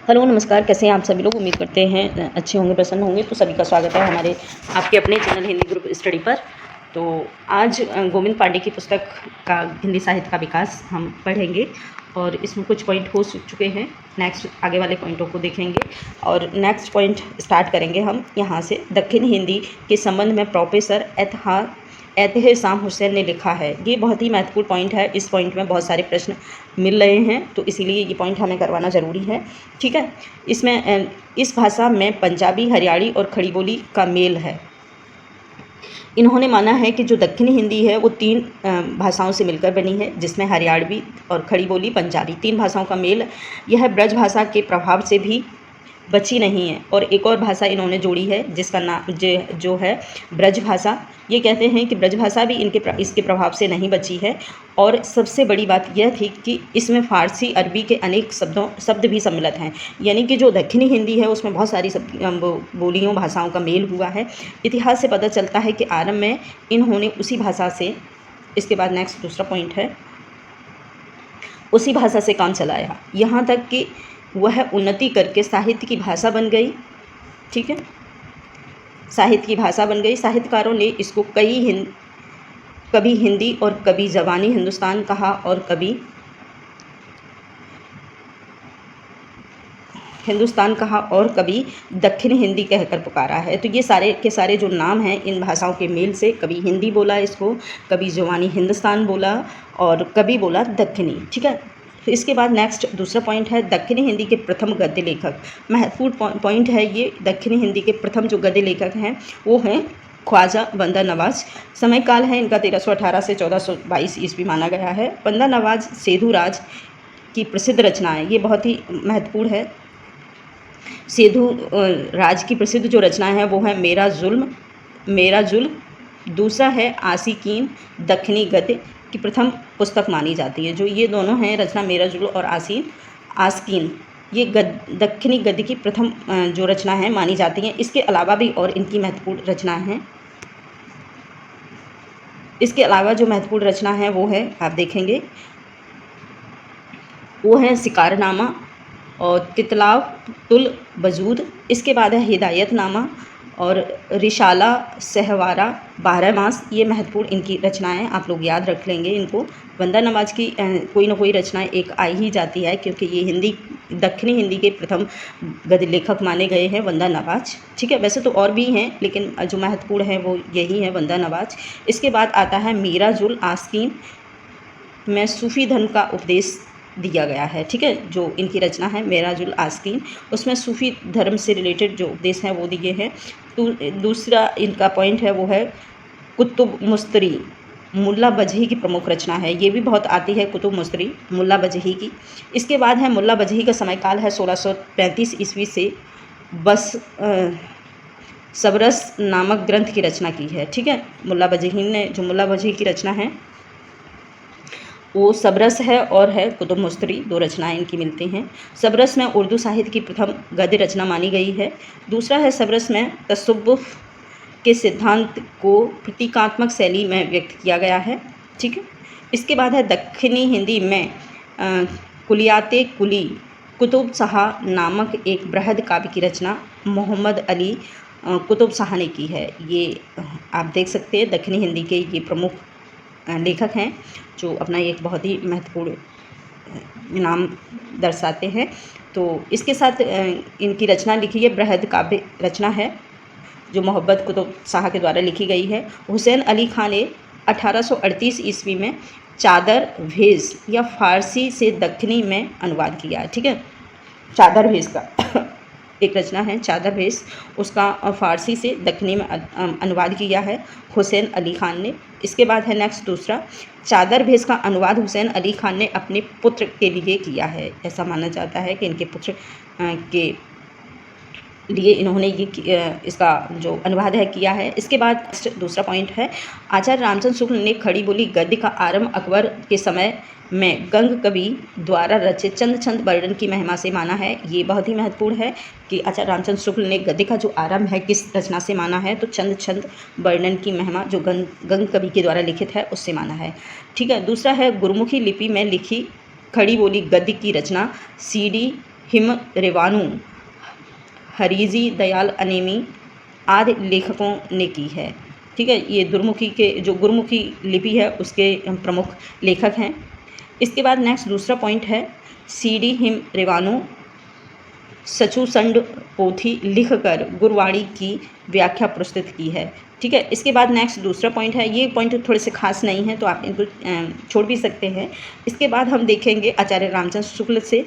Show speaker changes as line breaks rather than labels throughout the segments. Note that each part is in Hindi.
हेलो नमस्कार, कैसे हैं आप सभी लोग। उम्मीद करते हैं अच्छे होंगे, प्रसन्न होंगे। तो सभी का स्वागत है हमारे आपके अपने चैनल हिंदी ग्रुप स्टडी पर। तो आज गोविंद पांडे की पुस्तक का हिंदी साहित्य का विकास हम पढ़ेंगे और इसमें कुछ पॉइंट हो चुके हैं। नेक्स्ट आगे वाले पॉइंटों को देखेंगे और नेक्स्ट पॉइंट स्टार्ट करेंगे हम यहाँ से। दक्षिण हिंदी के संबंध में प्रोफेसर एहतेशाम हुसैन ने लिखा है। ये बहुत ही महत्वपूर्ण पॉइंट है। इस पॉइंट में बहुत सारे प्रश्न मिल रहे हैं, तो इसीलिए ये पॉइंट हमें करवाना ज़रूरी है। ठीक है। इसमें इस भाषा में पंजाबी, हरियाणी और खड़ी बोली का मेल है। इन्होंने माना है कि जो दक्षिणी हिंदी है वो तीन भाषाओं से मिलकर बनी है, जिसमें हरियाणवी और खड़ी बोली, पंजाबी, तीन भाषाओं का मेल। यह ब्रज भाषा के प्रभाव से भी बची नहीं है। और एक और भाषा इन्होंने जोड़ी है जिसका नाम जो है ब्रज भाषा। ये कहते हैं कि ब्रज भाषा भी इसके प्रभाव से नहीं बची है। और सबसे बड़ी बात यह थी कि इसमें फ़ारसी, अरबी के अनेक शब्द भी सम्मिलित हैं। यानी कि जो दक्षिणी हिंदी है उसमें बहुत सारी बोलियों, भाषाओं का मेल हुआ है। इतिहास से पता चलता है कि आरंभ में इन्होंने उसी भाषा से, इसके बाद नेक्स्ट दूसरा पॉइंट है, उसी भाषा से काम चलाया, यहाँ तक कि वह उन्नति करके साहित्य की भाषा बन गई। ठीक है, साहित्य की भाषा बन गई। साहित्यकारों ने इसको कभी हिंदी और कभी ज़बानी हिंदुस्तान कहा और कभी हिंदुस्तान कहा और कभी दक्षिण हिंदी कहकर पुकारा है। तो ये सारे के सारे जो नाम हैं इन भाषाओं के मेल से, कभी हिंदी बोला इसको, कभी ज़बानी हिंदुस्तान बोला और कभी बोला दक्षिणी। ठीक है। तो इसके बाद नेक्स्ट दूसरा पॉइंट है दक्षिणी हिंदी के प्रथम गद्य लेखक। महत्वपूर्ण पॉइंट है ये। दक्षिणी हिंदी के प्रथम जो गद्य लेखक हैं वो हैं ख्वाजा बंदा नवाज। समय काल है इनका 1318 से 1422 ईस्वी माना गया है। बंदा नवाज सेधु राज की प्रसिद्ध रचना है, ये बहुत ही महत्वपूर्ण है। सेधु राज की प्रसिद्ध जो रचना है वो है मेरा जुल्म। दूसरा है आशिकीन, दक्षिणी गद्य की प्रथम पुस्तक मानी जाती है। जो ये दोनों हैं रचना, मेरा जुल्म और आशिकीन, ये दक्षिणी गद्य की प्रथम जो रचना है मानी जाती हैं। इसके अलावा भी और इनकी महत्वपूर्ण रचनाएं हैं। इसके अलावा जो महत्वपूर्ण रचना है वो है, आप देखेंगे, वो है शिकारनामा और तितलाव तुल वजूद। इसके बाद है हिदायतनामा और रिशाला सहवारा, 12 मास। ये महत्वपूर्ण इनकी रचनाएं, आप लोग याद रख लेंगे इनको। बंदा नवाज की कोई ना कोई रचनाएं एक आ ही जाती है, क्योंकि ये दक्षिणी हिंदी के प्रथम गद्य लेखक माने गए हैं बंदा नवाज। ठीक है, वैसे तो और भी हैं लेकिन जो महत्वपूर्ण है वो यही है, बंदा नवाज। इसके बाद आता है मीरा जुल आस्कीन में सूफ़ी धर्म का उपदेश दिया गया है। ठीक है, जो इनकी रचना है मेरा जुल आस्कीन, उसमें सूफ़ी धर्म से रिलेटेड जो उपदेश हैं वो दिए हैं। तो दूसरा इनका पॉइंट है वो है कुतुब मुस्तरी, मुल्ला बजही की प्रमुख रचना है। ये भी बहुत आती है कुतुब मुस्तरी मुल्ला बजही की। इसके बाद है मुल्ला बजही का समय काल है 1635 ईस्वी से सबरस नामक ग्रंथ की रचना की है। ठीक है, मुल्ला बजही ने जो मुल्ला बजही की रचना है वो सबरस है और है कुतुब मुस्तरी, दो रचनाएं इनकी मिलती हैं। सबरस में उर्दू साहित्य की प्रथम गद्य रचना मानी गई है। दूसरा है सबरस में तसव्वुफ़ के सिद्धांत को प्रतीकात्मक शैली में व्यक्त किया गया है। ठीक है। इसके बाद है दक्षिणी हिंदी में कुलियाते कुली कुतुब शाह नामक एक बृहद काव्य की रचना मोहम्मद अली कुतुब शाह ने की है। ये आप देख सकते हैं दक्षिणी हिंदी के ये प्रमुख लेखक हैं जो अपना एक बहुत ही महत्वपूर्ण नाम दर्शाते हैं। तो इसके साथ इनकी रचना लिखी है, बृहद काव्य रचना है जो मोहम्मद कुतुब शाह के द्वारा लिखी गई है। हुसैन अली खान ने 1838 ईस्वी में चादर भेज या फ़ारसी से दक्षिणी में अनुवाद किया। ठीक है, चादर भेज का एक रचना है चादर भेज, उसका फ़ारसी से दक्षिणी में अनुवाद किया है हुसैन अली खान ने। इसके बाद है नेक्स्ट दूसरा, चादर भेज का अनुवाद हुसैन अली खान ने अपने पुत्र के लिए किया है। ऐसा माना जाता है कि इनके पुत्र के लिए इन्होंने इसका जो अनुवाद है किया है। इसके बाद दूसरा पॉइंट है आचार्य रामचंद्र शुक्ल ने खड़ी बोली गद्य का आरंभ अकबर के समय में गंग कवि द्वारा रचित चंद छंद वर्णन की महिमा से माना है। ये बहुत ही महत्वपूर्ण है कि आचार्य रामचंद्र शुक्ल ने गद्य का जो आरंभ है किस रचना से माना है, तो चंद छंद वर्णन की महिमा जो गंग कवि के द्वारा लिखित है उससे माना है। ठीक है। दूसरा है गुरुमुखी लिपि में लिखी खड़ी बोली गद्य की रचना सीडी हिम रेवानु, हरीजी दयाल अनेमी आदि लेखकों ने की है। ठीक है, ये दुर्मुखी के जो गुरुमुखी लिपि है उसके प्रमुख लेखक हैं। इसके बाद नेक्स्ट दूसरा पॉइंट है सीडी हिम रेवानु सचुसंड पोथी लिखकर गुरवाणी की व्याख्या प्रस्तुत की है। ठीक है, इसके बाद नेक्स्ट दूसरा पॉइंट है, ये पॉइंट थोड़े से खास नहीं है तो आप इनको छोड़ भी सकते हैं। इसके बाद हम देखेंगे आचार्य रामचंद्र शुक्ल से,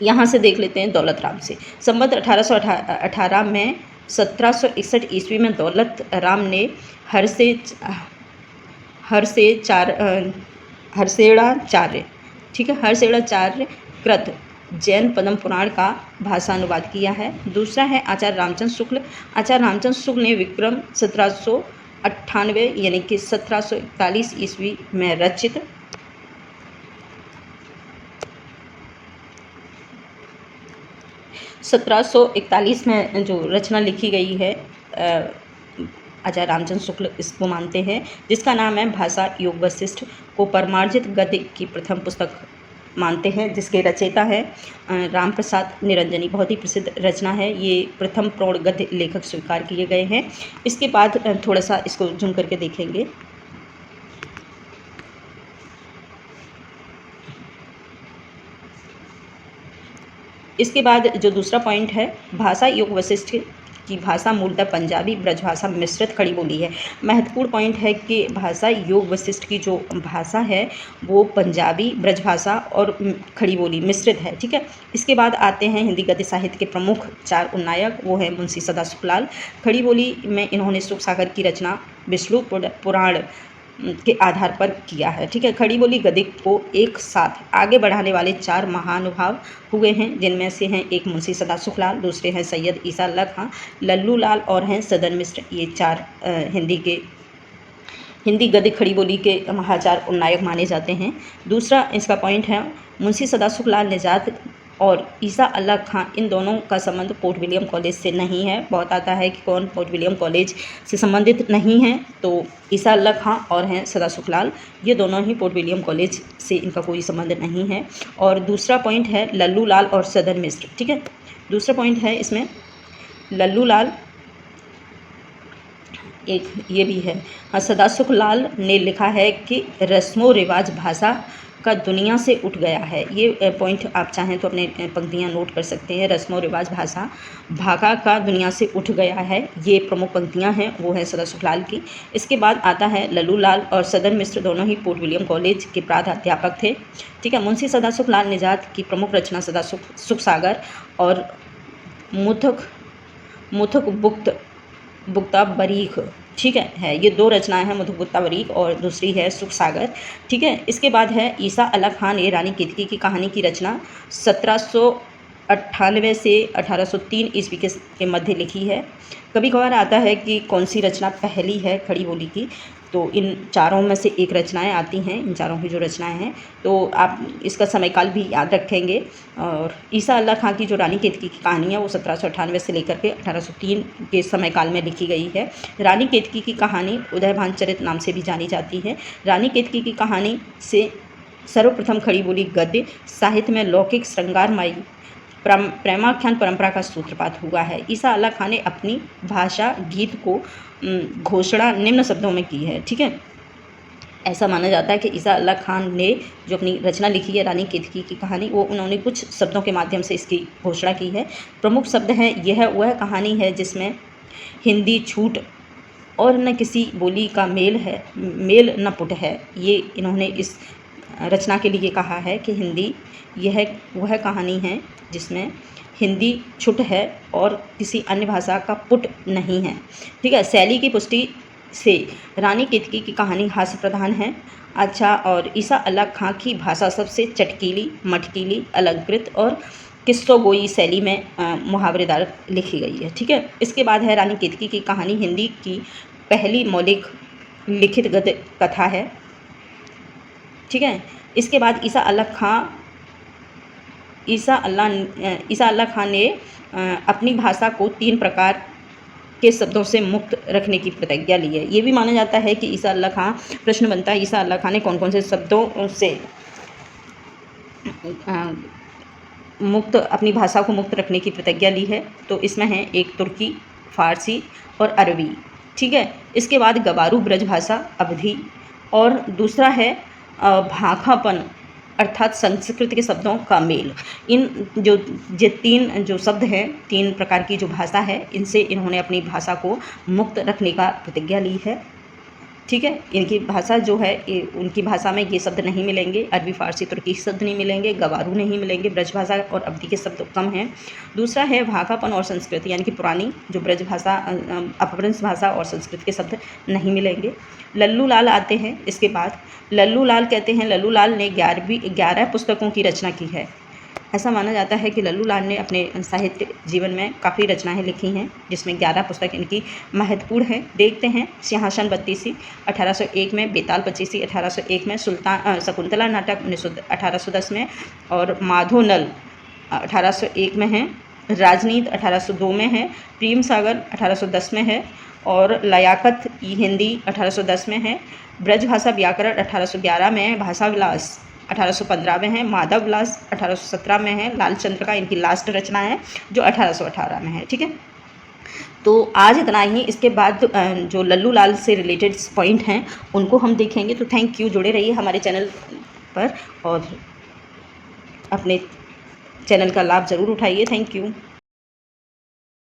यहाँ से देख लेते हैं दौलत राम से। संवत 1818 में 1761 ईस्वी में दौलत राम ने हरसेड़ाचार्य, ठीक है, हरसेड़ाचार्य कृत जैन पद्म पुराण का भाषानुवाद किया है। दूसरा है आचार्य रामचंद्र शुक्ल। आचार्य रामचंद्र शुक्ल ने विक्रम 1798 यानी कि 1741 ईस्वी में रचित 1741 में जो रचना लिखी गई है आचार्य रामचंद्र शुक्ल इसको मानते हैं, जिसका नाम है भाषा योग वशिष्ठ, को परमार्जित गद्य की प्रथम पुस्तक मानते हैं, जिसके रचयिता है राम प्रसाद निरंजनी। बहुत ही प्रसिद्ध रचना है, ये प्रथम प्रौढ़ गद्य लेखक स्वीकार किए गए हैं। इसके बाद थोड़ा सा इसको जूम करके देखेंगे। इसके बाद जो दूसरा पॉइंट है भाषा योग वशिष्ठ की भाषा मूलतः पंजाबी ब्रजभाषा मिश्रित खड़ी बोली है। महत्वपूर्ण पॉइंट है कि भाषा योग वशिष्ठ की जो भाषा है वो पंजाबी ब्रजभाषा और खड़ी बोली मिश्रित है। ठीक है, इसके बाद आते हैं हिंदी गद्य साहित्य के प्रमुख 4 उन्नायक, वो है मुंशी सदासुखलाल। खड़ी बोली में इन्होंने सुख सागर की रचना विष्णु पुराण के आधार पर किया है। ठीक है, खड़ी बोली गद्य को एक साथ आगे बढ़ाने वाले 4 महानुभाव हुए हैं, जिनमें से हैं एक मुंशी सदासुखलाल, दूसरे हैं सैयद ईसा अल्लाह खां, लल्लू लाल और हैं सदन मिश्र। ये 4 हिंदी गद्य खड़ी बोली के महाचार उन्नायक माने जाते हैं। दूसरा इसका पॉइंट है मुंशी सदासुखलाल निजात और ईसा अल्लाह खां, इन दोनों का संबंध पोर्ट विलियम कॉलेज से नहीं है। बहुत आता है कि कौन पोर्ट विलियम कॉलेज से संबंधित नहीं है, तो ईसा अल्लाह खां और हैं सदासुखलाल, ये दोनों ही पोर्ट विलियम कॉलेज से इनका कोई संबंध नहीं है। और दूसरा पॉइंट है लल्लू लाल और सदन मिश्र। ठीक है, दूसरा पॉइंट है इसमें लल्लू लाल, एक ये भी है। हाँ, सदासुखलाल ने लिखा है कि रस्मो रिवाज भाषा का दुनिया से उठ गया है। ये पॉइंट आप चाहें तो अपने पंक्तियाँ नोट कर सकते हैं। रस्मो रिवाज भाषा का दुनिया से उठ गया है, ये प्रमुख पंक्तियाँ हैं, वो है सदासुखलाल की। इसके बाद आता है लल्लू लाल और सदन मिश्र, दोनों ही पोर्ट विलियम कॉलेज के प्राध्यापक थे। ठीक है, मुंशी सदासुखलाल निजात की प्रमुख रचना सुख सागर और मुथुक बुक्ता बरीख, ठीक है, ये 2 रचनाएं हैं, मुथुक बुक्ता बरीख और दूसरी है सुख सागर। ठीक है, इसके बाद है ईसा अल्लाह खां ने रानी केतकी की कहानी की रचना 1798 से 1803 ईस्वी के मध्य लिखी है। कभी कभार आता है कि कौन सी रचना पहली है खड़ी बोली की, तो इन चारों में से एक रचनाएं आती हैं, इन चारों की जो रचनाएं हैं, तो आप इसका समयकाल भी याद रखेंगे। और ईसा अल्लाह खां की जो रानी केतकी की कहानी है वो 1798 से लेकर के 1803 के समयकाल में लिखी गई है। रानी केतकी की कहानी उदयभान चरित नाम से भी जानी जाती है। रानी केतकी की कहानी से सर्वप्रथम खड़ी बोली गद्य साहित्य में लौकिक श्रृंगारमयी प्रेमाख्यान परंपरा का सूत्रपात हुआ है। ईसा अल्लाह खां ने अपनी भाषा गीत को घोषणा निम्न शब्दों में की है। ठीक है, ऐसा माना जाता है कि ईसा अल्लाह खान ने जो अपनी रचना लिखी है रानी केतकी की कहानी, वो उन्होंने कुछ शब्दों के माध्यम से इसकी घोषणा की है। प्रमुख शब्द हैं, यह वह कहानी है जिसमें हिंदी छूट और न किसी बोली का मेल न पुट है। ये इन्होंने इस रचना के लिए कहा है कि हिंदी यह वह कहानी है जिसमें हिंदी छुट है और किसी अन्य भाषा का पुट नहीं है। ठीक है, शैली की पुष्टि से रानी केतकी की कहानी हास्य प्रधान है। अच्छा, और ईसा अल्लाह खां की भाषा सबसे चटकीली, मटकीली, अलंकृत और किस्सोगोई शैली में मुहावरेदार लिखी गई है। ठीक है, इसके बाद है रानी केतकी की कहानी हिंदी की पहली मौलिक लिखित गद्य कथा है। ठीक है, इसके बाद ईसा अल्लाह खां ने अपनी भाषा को 3 प्रकार के शब्दों से मुक्त रखने की प्रतिज्ञा ली है। ये भी माना जाता है कि ईसा अल्लाह खां, प्रश्न बनता है ईसा अल्लाह खां ने कौन कौन से शब्दों से मुक्त अपनी भाषा को मुक्त रखने की प्रतिज्ञा ली है। तो इसमें है एक तुर्की, फ़ारसी और अरबी, ठीक है। इसके बाद गवारू ब्रजभाषा अवधी, और दूसरा है भाखापन अर्थात संस्कृत के शब्दों का मेल। इन जो ये 3 जो शब्द हैं, 3 प्रकार की जो भाषा है, इनसे इन्होंने अपनी भाषा को मुक्त रखने का प्रतिज्ञा ली है, ठीक है। इनकी भाषा जो है उनकी भाषा में ये शब्द नहीं मिलेंगे, अरबी, फ़ारसी, तुर्की शब्द नहीं मिलेंगे, गवारू नहीं मिलेंगे, ब्रजभाषा और अवधी के शब्द कम हैं। दूसरा है भाखापन और संस्कृत, यानी कि पुरानी जो ब्रजभाषा, अपभ्रंश भाषा और संस्कृत के शब्द नहीं मिलेंगे। लल्लू लाल आते हैं इसके बाद। लल्लू लाल कहते हैं, लल्लू लाल ने 11 पुस्तकों की रचना की है। ऐसा माना जाता है कि लल्लू लाल ने अपने साहित्य जीवन में काफ़ी रचनाएं लिखी हैं, जिसमें 11 पुस्तक इनकी महत्वपूर्ण हैं। देखते हैं, सिंहासन बत्तीसी 1801 में, बेताल पचीसी 1801 में, शकुंतला नाटक 1810 में, और माधो नल 1801 में है, राजनीत 1802 में है, प्रेम सागर 1810 में है, और लयाकत ई हिंदी 1810 में है, ब्रजभाषा व्याकरण 1811 में है, भाषा विलास 1815 में है, माधव विलास 1817 में है, लालचंद्र का इनकी लास्ट रचना है जो 1818 में है, ठीक है। तो आज इतना ही। इसके बाद जो लल्लू लाल से रिलेटेड पॉइंट हैं उनको हम देखेंगे। तो थैंक यू, जुड़े रहिए हमारे चैनल पर और अपने चैनल का लाभ ज़रूर उठाइए। Thank you.